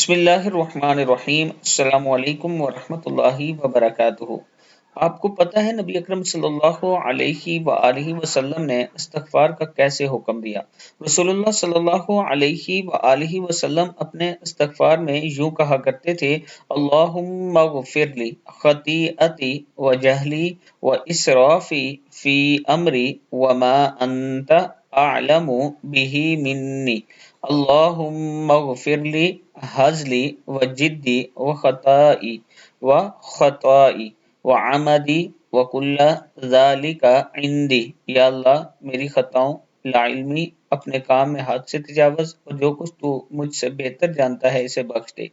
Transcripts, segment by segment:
بسم اللہ الرحمن الرحیم۔ السلام علیکم ورحمۃ اللہ وبرکاتہ۔ آپ کو پتہ ہے نبی اکرم صلی اللہ علیہ وآلہ وسلم نے استغفار کا کیسے حکم دیا؟ رسول اللہ صلی اللہ علیہ وآلہ وسلم اپنے استغفار میں یوں کہا کرتے تھے: اللہم اغفر لی خطیئتی وجہلی واسرافی فی امری وما انت اعلم بہ منی، اللہم اغفر لی ہزلی وجدی وخطائی وخطائی وعمدی وکل ذالک عندی۔ یا اللہ میری خطاؤں، لاعلمی، اپنے کام میں حد سے تجاوز اور جو کچھ تو مجھ سے بہتر جانتا ہے اسے بخش دے۔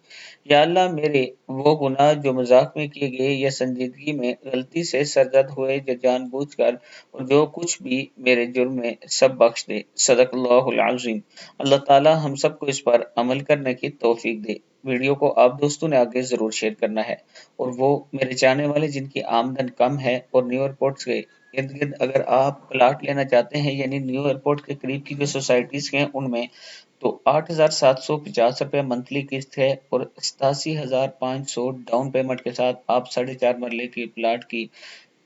یا اللہ میرے وہ گناہ جو مذاق میں کیے گئے یا سنجیدگی میں غلطی سے سرزد ہوئے یا جان بوجھ کر، اور جو کچھ بھی میرے جرم میں، سب بخش دے۔ صدق اللہ العظیم۔ اللہ تعالی ہم سب کو اس پر عمل کرنے کی توفیق دے۔ ویڈیو کو آپ دوستوں نے آگے ضرور شیئر کرنا ہے، اور وہ میرے چاہنے والے جن کی آمدن کم ہے اور نیو ایئرپورٹ کے ارد گرد اگر آپ پلاٹ لینا چاہتے ہیں، یعنی نیو ایئرپورٹ کے قریب کی جو سوسائٹیز ہیں ان میں، تو 8,750 روپے منتھلی قسط ہے اور 87,500 ڈاؤن پیمنٹ کے ساتھ آپ 4.5 مرلے کی پلاٹ کی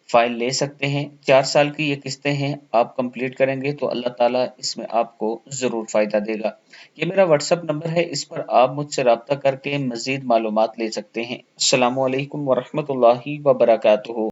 فائل لے سکتے ہیں۔ 4 سال کی یہ قسطیں ہیں، آپ کمپلیٹ کریں گے تو اللہ تعالیٰ اس میں آپ کو ضرور فائدہ دے گا۔ یہ میرا واٹس ایپ نمبر ہے، اس پر آپ مجھ سے رابطہ کر کے مزید معلومات لے سکتے ہیں۔ السلام علیکم ورحمۃ اللہ وبرکاتہ۔